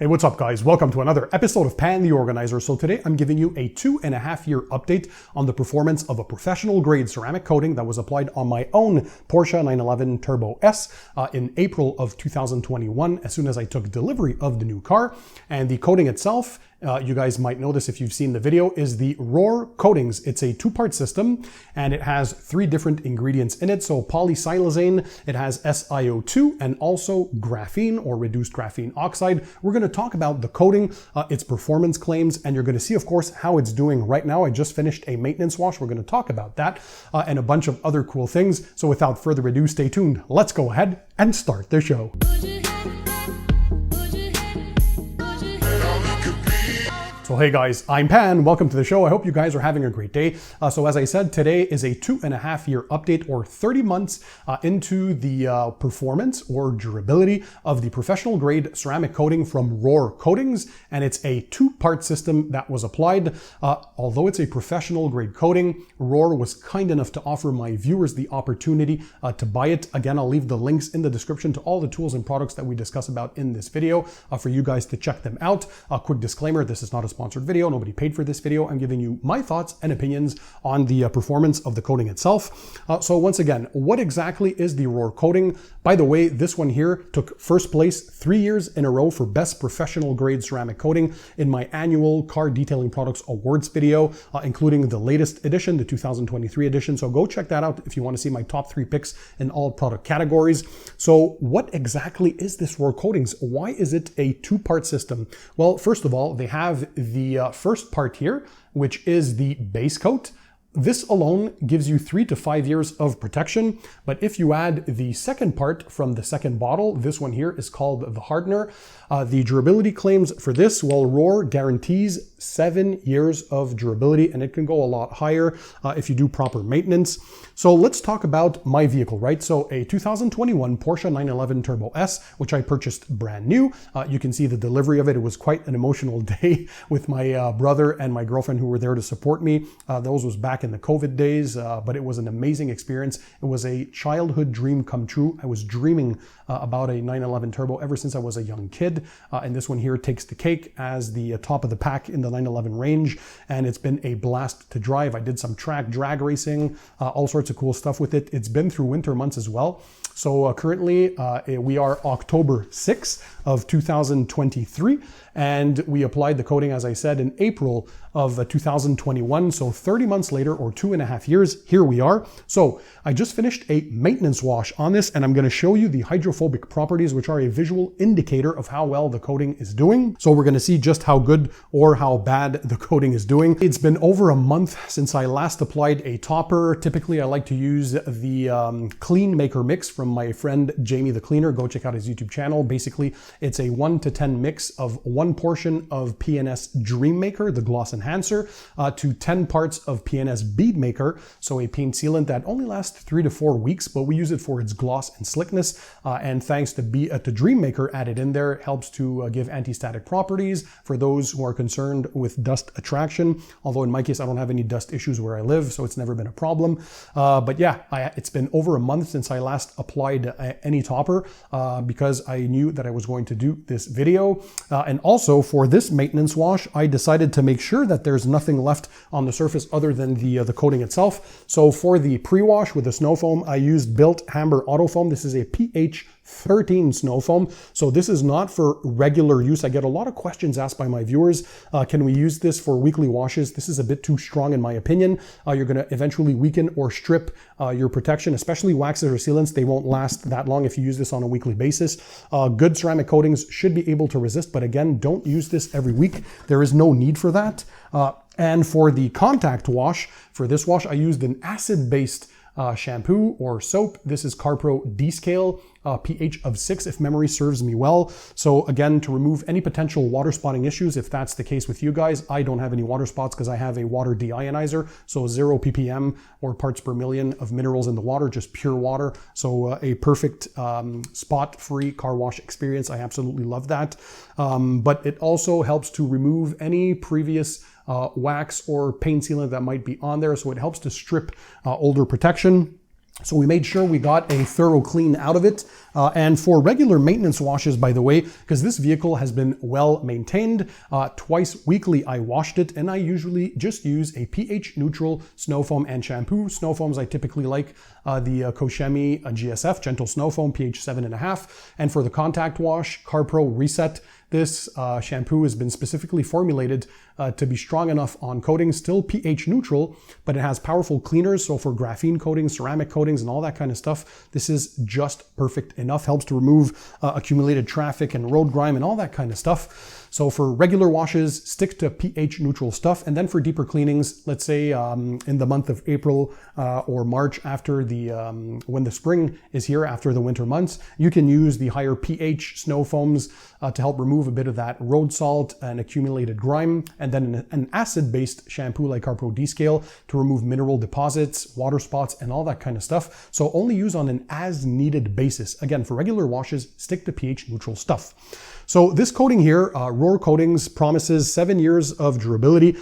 Hey, what's up guys? Welcome to another episode of Pan the Organizer. So today I'm giving you a 2.5-year update on the performance of a professional grade ceramic coating that was applied on my own Porsche 911 Turbo S in April of 2021 as soon as I took delivery of the new car. And the coating itself, you guys might know this if you've seen the video, is the Rohr Coatings. It's a two-part system and it has 3 different ingredients in it. So polysilazane, it has SiO2 and also graphene or reduced graphene oxide. We're going to talk about the coating, its performance claims, and you're going to see, of course, how it's doing right now. I just finished a maintenance wash. We're going to talk about that and a bunch of other cool things. So without further ado, stay tuned. Let's go ahead and start the show. So hey guys, I'm Pan, welcome to the show. I hope you guys are having a great day. So as I said, today is a 2.5-year update or 30 months into the performance or durability of the professional grade ceramic coating from Rohr Coatings. And it's a 2-part system that was applied. Although it's a professional grade coating, Rohr was kind enough to offer my viewers the opportunity to buy it. Again, I'll leave the links in the description to all the tools and products that we discuss about in this video for you guys to check them out. A quick disclaimer, this is not a sponsored video. Nobody paid for this video. I'm giving you my thoughts and opinions on the performance of the coating itself. So once again, what exactly is the Rohr coating? By the way, this one here took first place 3 years in a row for best professional grade ceramic coating in my annual car detailing products awards video, including the latest edition, the 2023 edition. So go check that out if you want to see my top 3 picks in all product categories. So what exactly is this Rohr Coatings? Why is it a 2-part system? Well, first of all, they have the first part here, which is the base coat. This alone gives you 3 to 5 years of protection, but if you add the second part from the second bottle, this one here is called the hardener. The durability claims for this, well, Rohr guarantees 7 years of durability, and it can go a lot higher if you do proper maintenance. So let's talk about my vehicle, right? So a 2021 Porsche 911 Turbo S, which I purchased brand new. You can see the delivery of it. It was quite an emotional day with my brother and my girlfriend who were there to support me. Those was back in the COVID days, but it was an amazing experience. It was a childhood dream come true. I was dreaming about a 911 Turbo ever since I was a young kid. And this one here takes the cake as the top of the pack in the 911 range. And it's been a blast to drive. I did some track drag racing, all sorts of cool stuff with it. It's been through winter months as well. So currently we are October 6th of 2023, and we applied the coating, as I said, in April of 2021. So 30 months later, or 2.5 years, here we are. So I just finished a maintenance wash on this, and I'm going to show you the hydrophobic properties, which are a visual indicator of how well the coating is doing. So we're going to see just how good or how bad the coating is doing. It's been over a month since I last applied a topper. Typically, I like to use the Clean Maker mix from my friend Jamie the Cleaner. Go check out his YouTube channel. Basically, it's a 1 to 10 mix of 1 portion of PNS Dream Maker, the gloss enhancer, to 10 parts of PNS Bead Maker, so a paint sealant that only lasts 3 to 4 weeks, but we use it for its gloss and slickness. And thanks to Dream Maker added in there, it helps to give anti-static properties for those who are concerned with dust attraction. Although in my case, I don't have any dust issues where I live, so it's never been a problem. But yeah, it's been over a month since I last applied any topper because I knew that I was going to do this video. And also for this maintenance wash, I decided to make sure that there's nothing left on the surface other than the coating itself. So for the pre-wash with the snow foam, I used Built Hamber Auto Foam. This is a pH 13 snow foam. So this is not for regular use. I get a lot of questions asked by my viewers. Can we use this for weekly washes? This is a bit too strong in my opinion. You're going to eventually weaken or strip your protection, especially waxes or sealants. They won't last that long if you use this on a weekly basis. Good ceramic coatings should be able to resist, but again, don't use this every week. There is no need for that. And for the contact wash, for this wash, I used an acid-based shampoo or soap. This is CarPro Descale, pH of 6 if memory serves me well. So again, to remove any potential water spotting issues, if that's the case with you guys, I don't have any water spots because I have a water deionizer, so 0 ppm or parts per million of minerals in the water, just pure water. So a perfect spot-free car wash experience. I absolutely love that. But it also helps to remove any previous wax or paint sealant that might be on there. So it helps to strip older protection. So we made sure we got a thorough clean out of it. And for regular maintenance washes, by the way, because this vehicle has been well maintained, twice weekly I washed it, and I usually just use a pH neutral snow foam and shampoo. Snow foams I typically like the Koshemi GSF Gentle Snow Foam pH 7.5. And for the contact wash, CarPro Reset. This shampoo has been specifically formulated to be strong enough on coatings, still pH neutral, but it has powerful cleaners. So for graphene coatings, ceramic coatings, and all that kind of stuff, this is just perfect enough. Helps to remove accumulated traffic and road grime and all that kind of stuff. So for regular washes, stick to pH neutral stuff. And then for deeper cleanings, let's say in the month of April or March after when the spring is here, after the winter months, you can use the higher pH snow foams to help remove a bit of that road salt and accumulated grime. And then an acid-based shampoo like CarPro D-Scale to remove mineral deposits, water spots, and all that kind of stuff. So only use on an as-needed basis. Again, for regular washes, stick to pH neutral stuff. So this coating here, Rohr Coatings, promises 7 years of durability.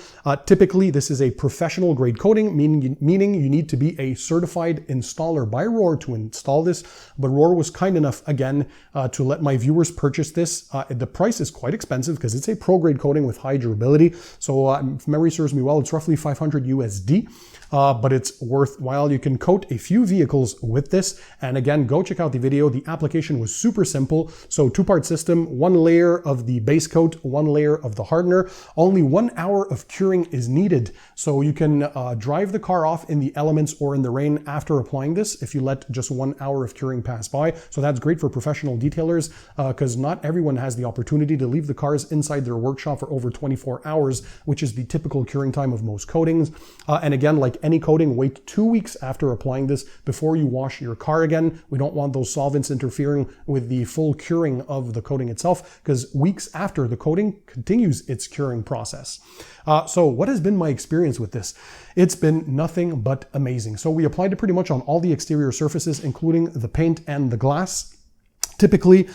Typically, this is a professional grade coating, meaning you need to be a certified installer by Rohr to install this. But Rohr was kind enough, again, to let my viewers purchase this. The price is quite expensive because it's a pro grade coating with high durability. So if memory serves me well, it's roughly 500 USD. But it's worthwhile. You can coat a few vehicles with this. And again, go check out the video. The application was super simple. So 2-part system, 1 layer of the base coat, 1 layer of the hardener. Only 1 hour of curing is needed. So you can drive the car off in the elements or in the rain after applying this if you let just 1 hour of curing pass by. So that's great for professional detailers because not everyone has the opportunity to leave the cars inside their workshop for over 24 hours, which is the typical curing time of most coatings. And again, like any coating, wait 2 weeks after applying this before you wash your car again. We don't want those solvents interfering with the full curing of the coating itself, because weeks after the coating continues its curing process. So what has been my experience with this? It's been nothing but amazing. So we applied it pretty much on all the exterior surfaces, including the paint and the glass. Typically,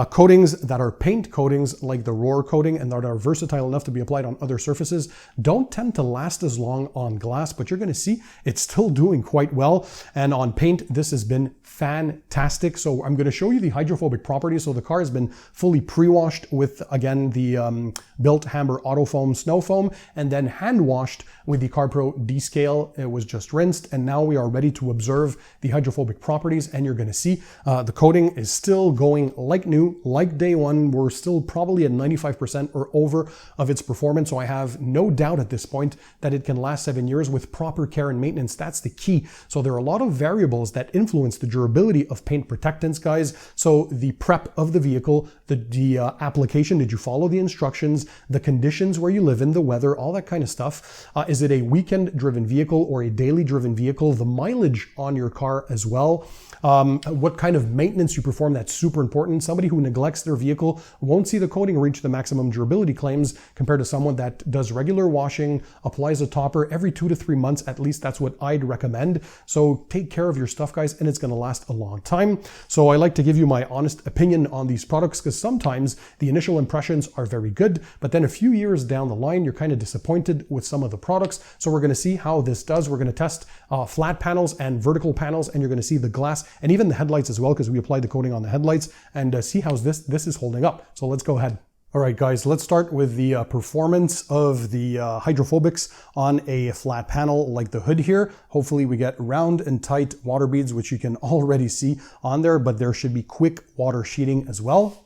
coatings that are paint coatings like the Rohr coating and that are versatile enough to be applied on other surfaces don't tend to last as long on glass, but you're going to see it's still doing quite well. And on paint, this has been fantastic. So I'm going to show you the hydrophobic properties. So the car has been fully pre-washed with, again, the Built Hammer Auto Foam Snow Foam, and then hand washed with the CarPro D-Scale. It was just rinsed, and now we are ready to observe the hydrophobic properties, and you're going to see the coating is still going like new, like day one. We're still probably at 95% or over of its performance, so I have no doubt at this point that it can last 7 years with proper care and maintenance. That's the key. So there are a lot of variables that influence the durability of paint protectants, guys. So the prep of the vehicle, the application, did you follow the instructions, the conditions where you live in, the weather, all that kind of stuff. Is it a weekend driven vehicle or a daily driven vehicle? The mileage on your car as well. What kind of maintenance you perform, that's super important. Somebody who neglects their vehicle won't see the coating reach the maximum durability claims compared to someone that does regular washing, applies a topper every 2 to 3 months, at least that's what I'd recommend. So take care of your stuff, guys, and it's going to last a long time. So I like to give you my honest opinion on these products because sometimes the initial impressions are very good, but then a few years down the line, you're kind of disappointed with some of the products. So we're going to see how this does. We're going to test flat panels and vertical panels, and you're going to see the glass and even the headlights as well, because we applied the coating on the headlights, and see how this is holding up. So let's go ahead. All right, guys, let's start with the performance of the hydrophobics on a flat panel like the hood here. Hopefully we get round and tight water beads, which you can already see on there, but there should be quick water sheeting as well.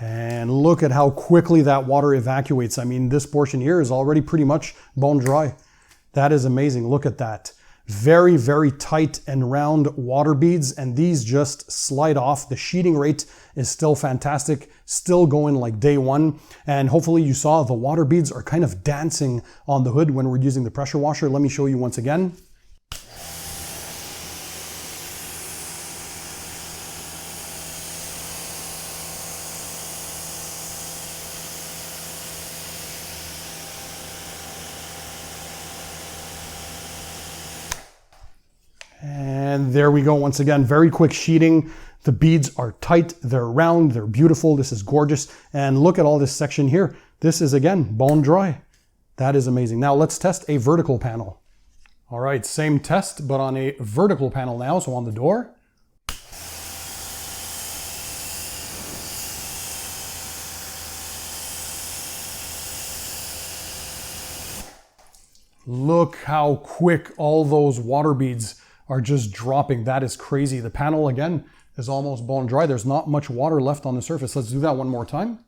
And look at how quickly that water evacuates. I mean, this portion here is already pretty much bone dry. That is amazing. Look at that. Very, very tight and round water beads, and these just slide off. The sheeting rate is still fantastic, still going like day one. And hopefully you saw the water beads are kind of dancing on the hood when we're using the pressure washer. Let me show you once again. And there we go. Once again, very quick sheeting. The beads are tight, they're round, they're beautiful. This is gorgeous. And look at all this section here. This is, again, bone dry. That is amazing. Now let's test a vertical panel. All right, same test, but on a vertical panel now, so on the door. Look how quick all those water beads are just dropping. That is crazy. The panel, again, is almost bone dry. There's not much water left on the surface. Let's do that one more time.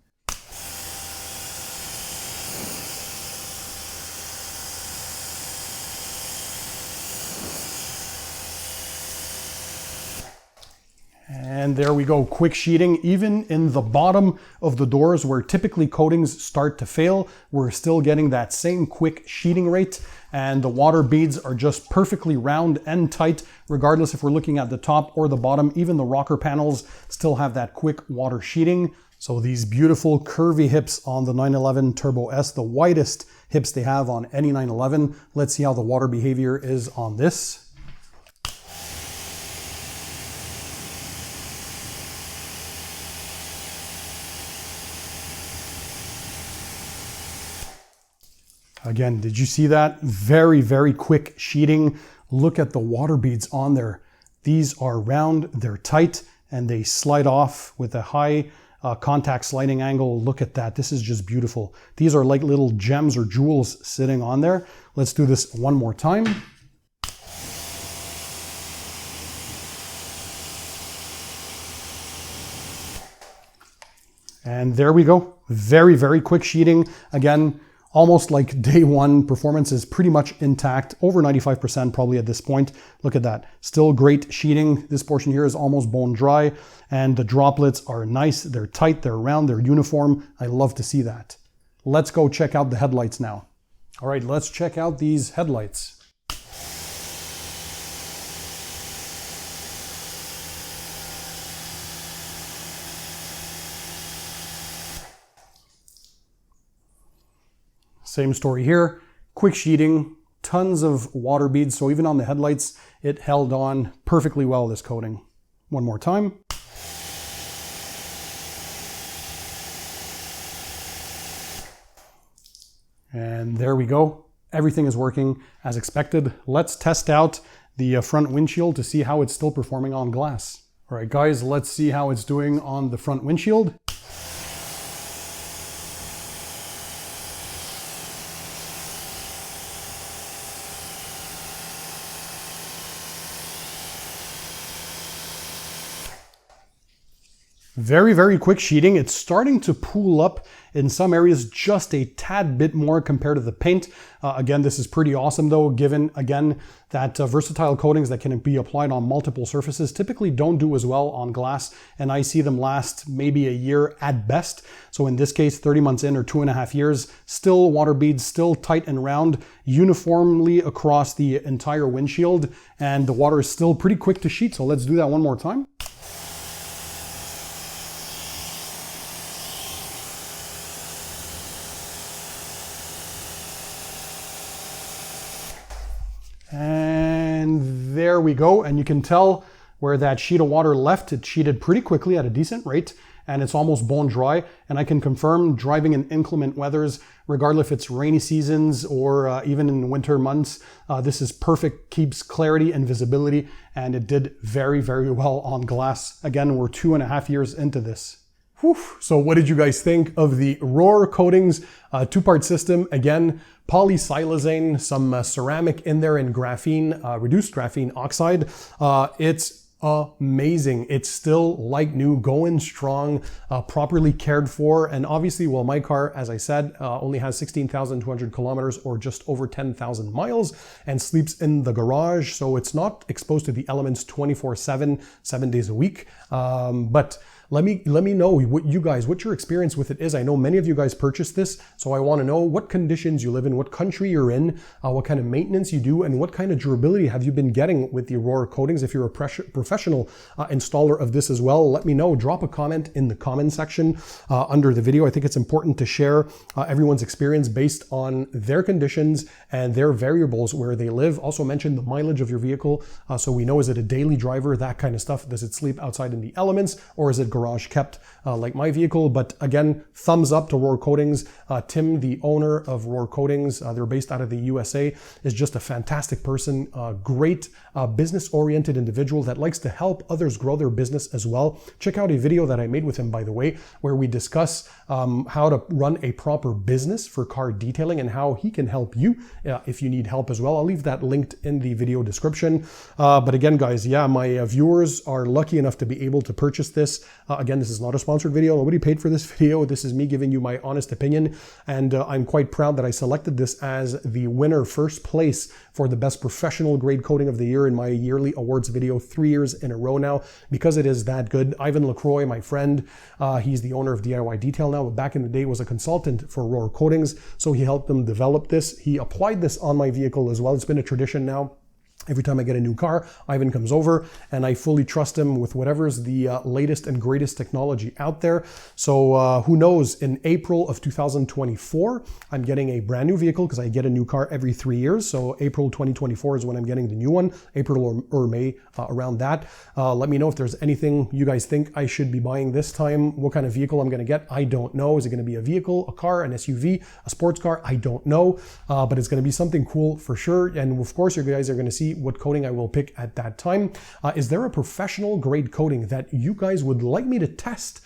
And there we go, quick sheeting. Even in the bottom of the doors where typically coatings start to fail, we're still getting that same quick sheeting rate. And the water beads are just perfectly round and tight, regardless if we're looking at the top or the bottom. Even the rocker panels still have that quick water sheeting. So these beautiful curvy hips on the 911 Turbo S, the widest hips they have on any 911. Let's see how the water behavior is on this. Again, did you see that? Very, very quick sheeting. Look at the water beads on there. These are round, they're tight, and they slide off with a high contact sliding angle. Look at that. This is just beautiful. These are like little gems or jewels sitting on there. Let's do this one more time. And there we go. Very, very quick sheeting. Again, almost like day one. Performance is pretty much intact, over 95% probably at this point. Look at that, still great sheeting. This portion here is almost bone dry, and the droplets are nice, they're tight, they're round, they're uniform. I love to see that. Let's go check out the headlights now. All right, let's check out these headlights. Same story here, quick sheeting, tons of water beads. So even on the headlights, it held on perfectly well, this coating. One more time. And there we go. Everything is working as expected. Let's test out the front windshield to see how it's still performing on glass. All right, guys, let's see how it's doing on the front windshield. Very, very quick sheeting. It's starting to pool up in some areas just a tad bit more compared to the paint. Again, this is pretty awesome though, given again that versatile coatings that can be applied on multiple surfaces typically don't do as well on glass, and I see them last maybe a year at best. So in this case, 30 months in or 2.5 years, still water beads, still tight and round, uniformly across the entire windshield, and the water is still pretty quick to sheet. So let's do that one more time. And there we go. And you can tell where that sheet of water left, it sheeted pretty quickly at a decent rate, and it's almost bone dry. And I can confirm, driving in inclement weathers, regardless if it's rainy seasons or even in winter months, this is perfect, keeps clarity and visibility, and it did very, very well on glass. Again, we're 2.5 years into this. Whew. So what did you guys think of the Roar Coatings two-part system? Again, polysilazane, some ceramic in there, and graphene, reduced graphene oxide. It's amazing. It's still like new, going strong, properly cared for. And obviously, well, my car, as I said, only has 16,200 kilometers or just over 10,000 miles and sleeps in the garage. So it's not exposed to the elements 24/7, 7 days a week. But Let me know what your experience with it is. I know many of you guys purchased this, so I want to know what conditions you live in, what country you're in, what kind of maintenance you do, and what kind of durability have you been getting with the Aurora coatings. If you're a professional installer of this as well, let me know. Drop a comment in the comment section under the video. I think it's important to share everyone's experience based on their conditions and their variables where they live. Also mention the mileage of your vehicle, so we know, is it a daily driver, that kind of stuff. Does it sleep outside in the elements, or is it garage kept like my vehicle? But again, thumbs up to Aurora Coatings. Tim, the owner of Aurora Coatings, they're based out of the USA, is just a fantastic person, great business-oriented individual that likes to help others grow their business as well. Check out a video that I made with him, by the way, where we discuss how to run a proper business for car detailing and how he can help you if you need help as well. I'll leave that linked in the video description. But again, guys, yeah, my viewers are lucky enough to be able to purchase this. Again, this is not a sponsored video. Nobody paid for this video. This is me giving you my honest opinion. And I'm quite proud that I selected this as the winner, first place for the best professional grade coating of the year in my yearly awards video 3 years in a row now, because it is that good. Ivan LaCroix, my friend, he's the owner of DIY Detail now, but back in the day was a consultant for Aurora Coatings. So he helped them develop this. He applied this on my vehicle as well. It's been a tradition now. Every time I get a new car, Ivan comes over and I fully trust him with whatever's the latest and greatest technology out there. So who knows, in April of 2024, I'm getting a brand new vehicle because I get a new car every 3 years. So April 2024 is when I'm getting the new one, April or May, around that. Let me know if there's anything you guys think I should be buying this time, what kind of vehicle I'm going to get. I don't know. Is it going to be a vehicle, a car, an SUV, a sports car? I don't know, but it's going to be something cool for sure. And of course, you guys are going to see what coating I will pick at that time. Is there a professional grade coating that you guys would like me to test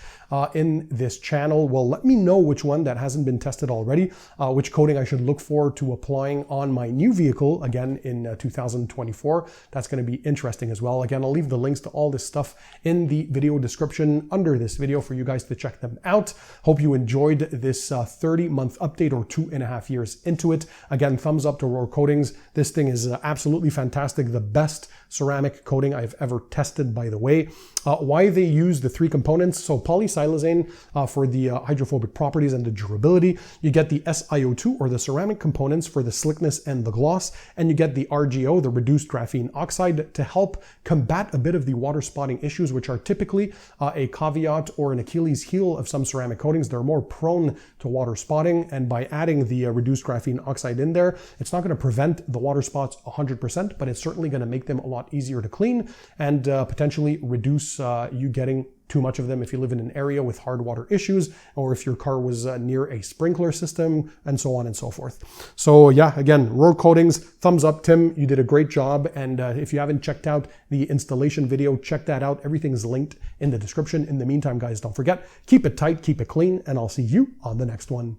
in this channel? Well, let me know which one that hasn't been tested already, which coating I should look forward to applying on my new vehicle again in 2024. That's going to be interesting as well. Again, I'll leave the links to all this stuff in the video description under this video for you guys to check them out. Hope you enjoyed this 30-month update, or 2.5 years into it. Again, thumbs up to Aurora Coatings. This thing is absolutely fantastic. The best ceramic coating I've ever tested, by the way. Why they use the 3 components. So polysilane for the hydrophobic properties and the durability. You get the SiO2, or the ceramic components, for the slickness and the gloss. And you get the RGO, the reduced graphene oxide, to help combat a bit of the water spotting issues, which are typically a caveat or an Achilles heel of some ceramic coatings. They're more prone to water spotting. And by adding the reduced graphene oxide in there, it's not going to prevent the water spots 100%, but it's certainly going to make them a lot easier to clean and potentially reduce you getting too much of them if you live in an area with hard water issues, or if your car was near a sprinkler system, and so on and so forth. So yeah, again, Aurora Coatings, thumbs up. Tim, you did a great job. And if you haven't checked out the installation video, check that out. Everything's linked in the description. In the meantime, guys, don't forget, keep it tight, keep it clean, and I'll see you on the next one.